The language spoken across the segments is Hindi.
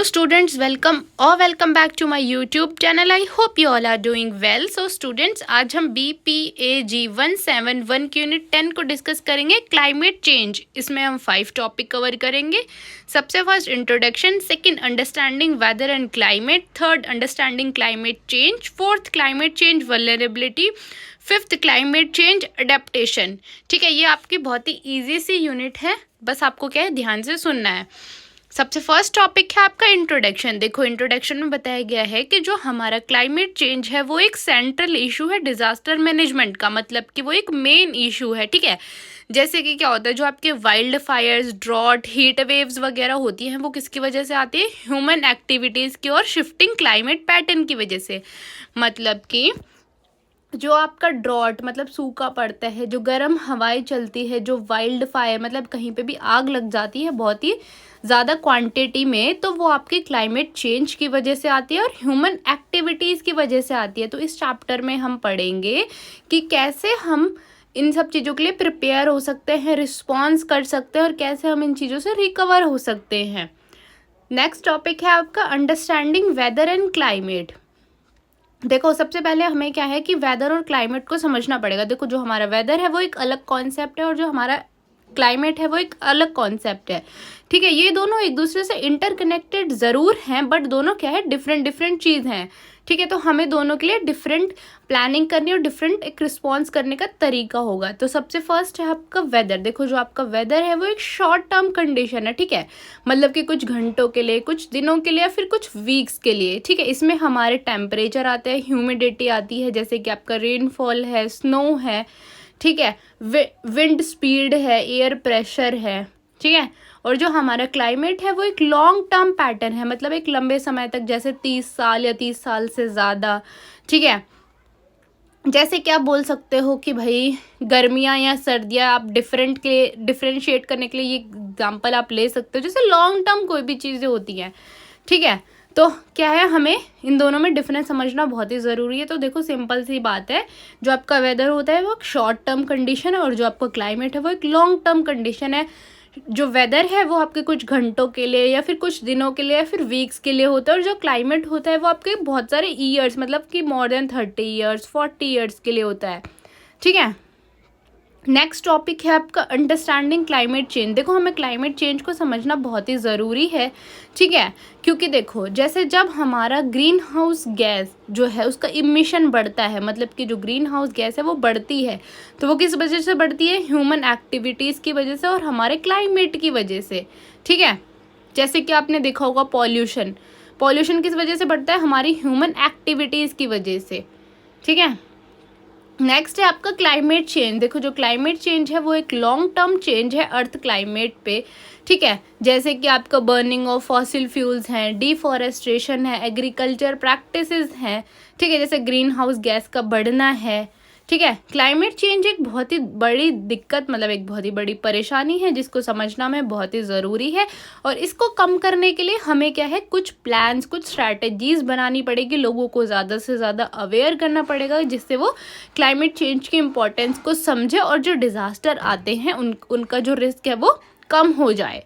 So students, welcome back to my YouTube channel. I hope you all are doing well. So students, आज हम BPAG 171 की यूनिट 10 को डिस्कस करेंगे क्लाइमेट चेंज। इसमें हम 5 टॉपिक कवर करेंगे। सबसे first introduction, second understanding weather and climate, third understanding climate change, fourth climate change vulnerability, fifth climate change adaptation. ठीक है, ये आपकी बहुत ही ईजी सी यूनिट है, बस आपको क्या है ध्यान से सुनना है। सबसे फर्स्ट टॉपिक है आपका इंट्रोडक्शन। देखो इंट्रोडक्शन में बताया गया है कि जो हमारा क्लाइमेट चेंज है वो एक सेंट्रल इशू है डिजास्टर मैनेजमेंट का, मतलब कि वो एक मेन इशू है। ठीक है, जैसे कि क्या होता है, जो आपके wild fires, drought, heat waves वगैरह होती हैं वो किसकी वजह से आती है? ह्यूमन एक्टिविटीज़ की और शिफ्टिंग क्लाइमेट पैटर्न की वजह से। मतलब कि जो आपका ड्रॉट मतलब सूखा पड़ता है, जो गर्म हवाएं चलती है, जो वाइल्ड फायर मतलब कहीं पे भी आग लग जाती है बहुत ही ज़्यादा क्वांटिटी में, तो वो आपके क्लाइमेट चेंज की वजह से आती है और ह्यूमन एक्टिविटीज़ की वजह से आती है। तो इस चैप्टर में हम पढ़ेंगे कि कैसे हम इन सब चीज़ों के लिए प्रिपेयर हो सकते हैं, रिस्पॉन्स कर सकते हैं और कैसे हम इन चीज़ों से रिकवर हो सकते हैं। नेक्स्ट टॉपिक है आपका अंडरस्टैंडिंग वेदर एंड क्लाइमेट। देखो सबसे पहले हमें क्या है कि वेदर और क्लाइमेट को समझना पड़ेगा। देखो जो हमारा वेदर है वो एक अलग कॉन्सेप्ट है और जो हमारा क्लाइमेट है वो एक अलग कॉन्सेप्ट है। ठीक है, ये दोनों एक दूसरे से इंटरकनेक्टेड ज़रूर हैं, बट दोनों क्या है, डिफरेंट डिफरेंट चीज़ हैं। ठीक है, तो हमें दोनों के लिए डिफरेंट प्लानिंग करनी और डिफरेंट एक रिस्पॉन्स करने का तरीका होगा। तो सबसे फर्स्ट है आपका वेदर। देखो जो आपका वेदर है वो एक शॉर्ट टर्म कंडीशन है। ठीक है, मतलब कि कुछ घंटों के लिए, कुछ दिनों के लिए या फिर कुछ वीक्स के लिए। ठीक है, इसमें हमारे टेम्परेचर आते हैं, ह्यूमिडिटी आती है, जैसे कि आपका रेनफॉल है, स्नो है। ठीक है, विंड स्पीड है, एयर प्रेशर है। ठीक है, और जो हमारा क्लाइमेट है वो एक लॉन्ग टर्म पैटर्न है, मतलब एक लंबे समय तक, जैसे 30 साल या 30 साल से ज़्यादा। ठीक है, जैसे कि आप बोल सकते हो कि भाई गर्मियाँ या सर्दियाँ, आप डिफरेंशिएट करने के लिए ये एग्जांपल आप ले सकते हो, जैसे लॉन्ग टर्म कोई भी चीज़ें होती हैं। ठीक है, तो क्या है, हमें इन दोनों में डिफरेंस समझना बहुत ही ज़रूरी है। तो देखो सिंपल सी बात है, जो आपका वेदर होता है वो एक शॉर्ट टर्म कंडीशन है और जो आपका क्लाइमेट है वो एक लॉन्ग टर्म कंडीशन है। जो वेदर है वो आपके कुछ घंटों के लिए या फिर कुछ दिनों के लिए या फिर वीक्स के लिए होता है, और जो क्लाइमेट होता है वो आपके बहुत सारे ईयर्स, मतलब कि मोर देन 30 ईयर्स, 40 ईयर्स के लिए होता है। ठीक है, नेक्स्ट टॉपिक है आपका अंडरस्टैंडिंग क्लाइमेट चेंज। देखो हमें क्लाइमेट चेंज को समझना बहुत ही ज़रूरी है। ठीक है, क्योंकि देखो जैसे जब हमारा ग्रीन हाउस गैस जो है उसका इमिशन बढ़ता है, मतलब कि जो ग्रीन हाउस गैस है वो बढ़ती है, तो वो किस वजह से बढ़ती है? ह्यूमन एक्टिविटीज़ की वजह से और हमारे क्लाइमेट की वजह से। ठीक है, जैसे कि आपने देखा होगा पॉल्यूशन, पॉल्यूशन किस वजह से बढ़ता है? हमारी ह्यूमन एक्टिविटीज़ की वजह से। ठीक है, नेक्स्ट है आपका क्लाइमेट चेंज। देखो जो क्लाइमेट चेंज है वो एक लॉन्ग टर्म चेंज है अर्थ क्लाइमेट पे। ठीक है, जैसे कि आपका बर्निंग ऑफ फॉसिल फ्यूल्स हैं, डिफॉरेस्टेशन है, एग्रीकल्चर प्रैक्टिसेस हैं। ठीक है, जैसे ग्रीन हाउस गैस का बढ़ना है। ठीक है, क्लाइमेट चेंज एक बहुत ही बड़ी दिक्कत, मतलब एक बहुत ही बड़ी परेशानी है जिसको समझना में बहुत ही ज़रूरी है। और इसको कम करने के लिए हमें क्या है, कुछ प्लान्स, कुछ स्ट्रैटेजीज बनानी पड़ेगी, लोगों को ज़्यादा से ज़्यादा अवेयर करना पड़ेगा, जिससे वो क्लाइमेट चेंज की इम्पोर्टेंस को समझे और जो डिज़ास्टर आते हैं उनका जो रिस्क है वो कम हो जाए।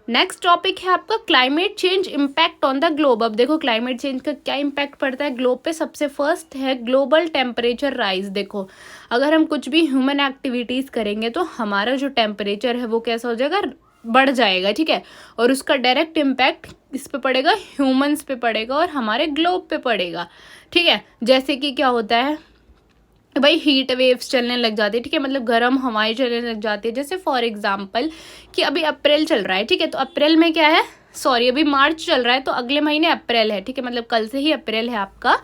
नेक्स्ट टॉपिक है आपका climate change impact on the globe. अब देखो क्लाइमेट चेंज का क्या इम्पैक्ट पड़ता है ग्लोब पे। सबसे फर्स्ट है ग्लोबल टेम्परेचर राइज। देखो अगर हम कुछ भी ह्यूमन एक्टिविटीज़ करेंगे तो हमारा जो टेम्परेचर है वो कैसा हो जाएगा, बढ़ जाएगा। ठीक है, और उसका डायरेक्ट इम्पैक्ट इस पे पड़ेगा, ह्यूमंस पे पड़ेगा और हमारे ग्लोब पे पड़ेगा। ठीक है, जैसे कि क्या होता है भाई, हीट वेव्स चलने लग जाती है। ठीक है, मतलब गर्म हवाएं चलने लग जाती है। जैसे फॉर एग्जांपल कि अभी अप्रैल चल रहा है। ठीक है, तो अप्रैल में क्या है, सॉरी अभी मार्च चल रहा है, तो अगले महीने अप्रैल है। ठीक है, मतलब कल से ही अप्रैल है आपका।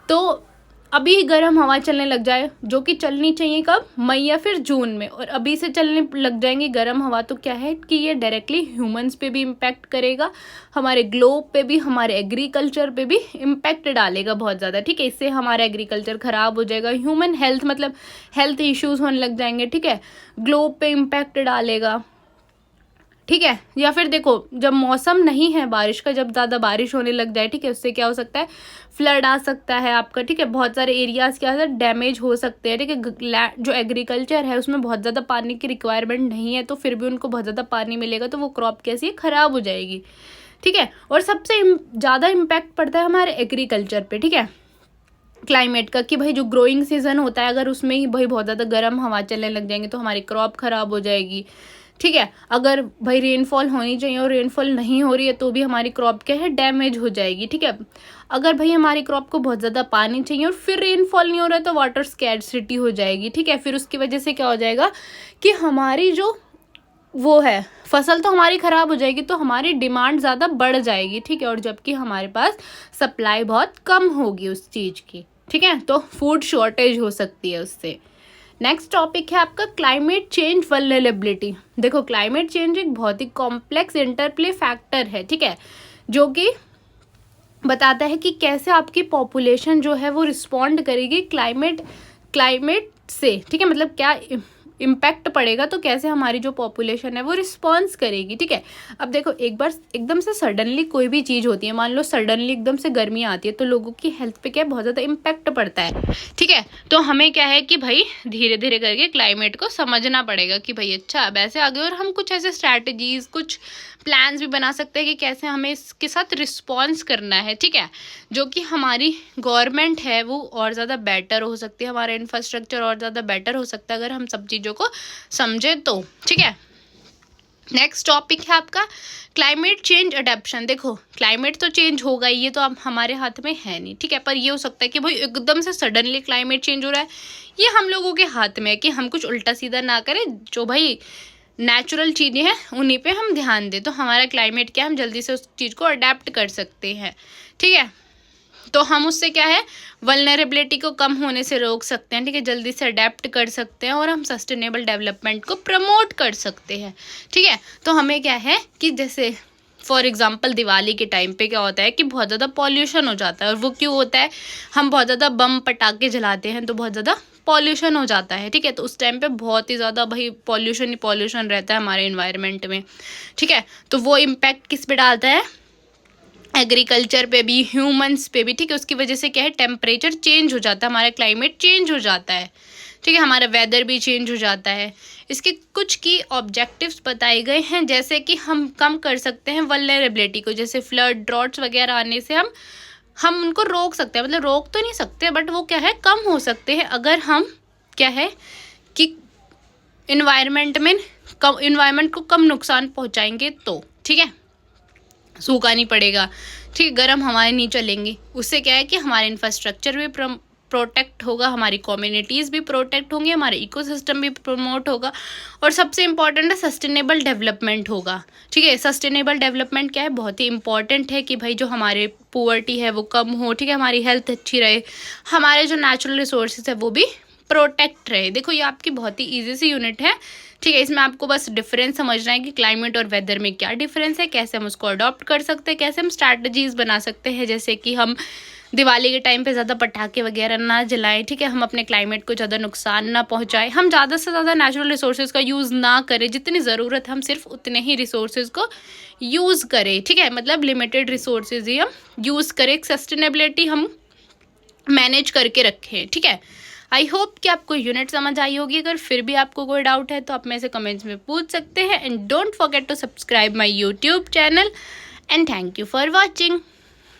तो अभी गर्म हवा चलने लग जाए, जो कि चलनी चाहिए कब, मई या फिर जून में, और अभी से चलने लग जाएंगी गर्म हवा, तो क्या है कि ये डायरेक्टली ह्यूमंस पे भी इम्पैक्ट करेगा, हमारे ग्लोब पे भी, हमारे एग्रीकल्चर पे भी इम्पैक्ट डालेगा बहुत ज़्यादा। ठीक है, इससे हमारा एग्रीकल्चर ख़राब हो जाएगा, ह्यूमन हेल्थ मतलब हेल्थ इश्यूज़ होने लग जाएंगे। ठीक है, ग्लोब पे इम्पैक्ट डालेगा। ठीक है, या फिर देखो जब मौसम नहीं है बारिश का, जब ज़्यादा बारिश होने लग जाए, ठीक है, उससे क्या हो सकता है, फ्लड आ सकता है आपका। ठीक है, बहुत सारे एरियाज़ क्या है, डैमेज हो सकते हैं। ठीक है, जो एग्रीकल्चर है उसमें बहुत ज़्यादा पानी की रिक्वायरमेंट नहीं है, तो फिर भी उनको बहुत ज़्यादा पानी मिलेगा तो वो क्रॉप कैसी है, ख़राब हो जाएगी। ठीक है। और सबसे ज़्यादा इम्पैक्ट पड़ता है हमारे एग्रीकल्चर पे, ठीक है, क्लाइमेट का, कि भाई जो ग्रोइंग सीजन होता है अगर उसमें ही भाई बहुत ज़्यादा गर्म हवा चलने लग जाएंगे तो हमारी क्रॉप ख़राब हो जाएगी, ठीक है। अगर भाई रेनफॉल होनी चाहिए और रेनफॉल नहीं हो रही है तो भी हमारी क्रॉप क्या है, डैमेज हो जाएगी, ठीक है। अगर भाई हमारी क्रॉप को बहुत ज़्यादा पानी चाहिए और फिर रेनफॉल नहीं हो रहा है तो वाटर स्कैर्सिटी हो जाएगी, ठीक है। फिर उसकी वजह से क्या हो जाएगा कि हमारी जो वो है फसल तो हमारी ख़राब हो जाएगी, तो हमारी डिमांड ज़्यादा बढ़ जाएगी, ठीक है। और जबकि हमारे पास सप्लाई बहुत कम होगी उस चीज़ की, ठीक है, तो फूड शॉर्टेज हो सकती है उससे। नेक्स्ट टॉपिक है आपका क्लाइमेट चेंज वल्नरेबिलिटी। देखो क्लाइमेट चेंज एक बहुत ही कॉम्प्लेक्स इंटरप्ले फैक्टर है, ठीक है, जो कि बताता है कि कैसे आपकी पॉपुलेशन जो है वो रिस्पॉन्ड करेगी क्लाइमेट से, ठीक है, मतलब क्या इम्पैक्ट पड़ेगा तो कैसे हमारी जो पॉपुलेशन है वो रिस्पॉन्स करेगी, ठीक है। अब देखो एक बार एकदम से सडनली कोई भी चीज़ होती है, मान लो सडनली एकदम से गर्मी आती है तो लोगों की हेल्थ पे क्या बहुत ज़्यादा इम्पैक्ट पड़ता है, ठीक है। तो हमें क्या है कि भाई धीरे धीरे करके क्लाइमेट को समझना पड़ेगा कि भाई अच्छा अब ऐसे आ गए, और हम कुछ ऐसे स्ट्रैटेजीज, कुछ प्लान्स भी बना सकते हैं कि कैसे हमें इसके साथ रिस्पॉन्स करना है, ठीक है, जो कि हमारी गवर्नमेंट है वो और ज़्यादा बेटर हो सकती है, हमारा इंफ्रास्ट्रक्चर और ज़्यादा बेटर हो सकता है अगर हम सब चीज़ों को समझे तो, ठीक है। नेक्स्ट टॉपिक है आपका क्लाइमेट चेंज अडेप्शन। देखो क्लाइमेट तो चेंज होगा ही, ये तो अब हमारे हाथ में है नहीं, ठीक है, पर ये हो सकता है कि भाई एकदम से सडनली क्लाइमेट चेंज हो रहा है, ये हम लोगों के हाथ में है कि हम कुछ उल्टा सीधा ना करें, जो भाई नेचुरल चीज़ें हैं उन्हीं पे हम ध्यान दें, तो हमारा क्लाइमेट क्या हम जल्दी से उस चीज़ को अडेप्ट कर सकते हैं, ठीक है। तो हम उससे क्या है वल्नरेबिलिटी को कम होने से रोक सकते हैं, ठीक है, जल्दी से अडेप्ट कर सकते हैं और हम सस्टेनेबल डेवलपमेंट को प्रमोट कर सकते हैं, ठीक है। तो हमें क्या है कि जैसे फॉर एग्जांपल दिवाली के टाइम पे क्या होता है कि बहुत ज़्यादा पॉल्यूशन हो जाता है, और वो क्यों होता है, हम बहुत ज़्यादा बम पटाखे जलाते हैं तो बहुत ज़्यादा पॉल्यूशन हो जाता है, ठीक है। तो उस टाइम पे बहुत ही ज़्यादा भाई पॉल्यूशन ही पॉल्यूशन रहता है हमारे इन्वायरमेंट में, ठीक है। तो वो इम्पैक्ट किस पे डालता है, एग्रीकल्चर पे भी, ह्यूमंस पे भी, ठीक है। उसकी वजह से क्या है टेम्परेचर चेंज हो जाता है, हमारा क्लाइमेट चेंज हो जाता है, ठीक है, हमारा वेदर भी चेंज हो जाता है। इसके कुछ की ऑब्जेक्टिव्स बताए गए हैं, जैसे कि हम कम कर सकते हैं वल्नरेबिलिटी को, जैसे फ्लड, ड्रॉट्स वगैरह आने से हम उनको रोक सकते हैं, मतलब रोक तो नहीं सकते बट वो क्या है कम हो सकते हैं अगर हम क्या है कि इन्वायरमेंट को कम नुकसान पहुंचाएंगे तो, ठीक है, सूखा नहीं पड़ेगा, ठीक, गर्म हवाएं नहीं चलेंगी, उससे क्या है कि हमारा इंफ्रास्ट्रक्चर भी प्रोटेक्ट होगा, हमारी कम्युनिटीज़ भी प्रोटेक्ट होंगी, हमारे इकोसिस्टम भी प्रमोट होगा, और सबसे इम्पॉर्टेंट है सस्टेनेबल डेवलपमेंट होगा, ठीक है। सस्टेनेबल डेवलपमेंट क्या है, बहुत ही इंपॉर्टेंट है कि भाई जो हमारे पुअर्टी है वो कम हो, ठीक है, हमारी हेल्थ अच्छी रहे, हमारे जो नेचुरल रिसोर्सेज है वो भी प्रोटेक्ट रहे। देखो ये आपकी बहुत ही ईजी सी यूनिट है, ठीक है, इसमें आपको बस डिफरेंस समझना है कि क्लाइमेट और वेदर में क्या डिफरेंस है, कैसे हम उसको अडॉप्ट कर सकते हैं, कैसे हम स्ट्रैटेजीज बना सकते हैं, जैसे कि हम दिवाली के टाइम पे ज़्यादा पटाखे वगैरह ना जलाएं, ठीक है, हम अपने क्लाइमेट को ज़्यादा नुकसान ना पहुंचाएं, हम ज़्यादा से ज़्यादा नेचुरल रिसोर्सेज का यूज़ ना करें, जितनी ज़रूरत है हम सिर्फ उतने ही रिसोर्सेज को यूज़ करें, ठीक है, मतलब लिमिटेड रिसोर्सेज ही हम यूज़ करें, सस्टेनेबिलिटी हम मैनेज करके रखें, ठीक है। आई होप कि आपको यूनिट समझ आई होगी, अगर फिर भी आपको कोई डाउट है तो आप मेरे से कमेंट्स में पूछ सकते हैं, and don't forget to subscribe my YouTube channel, and thank you for watching.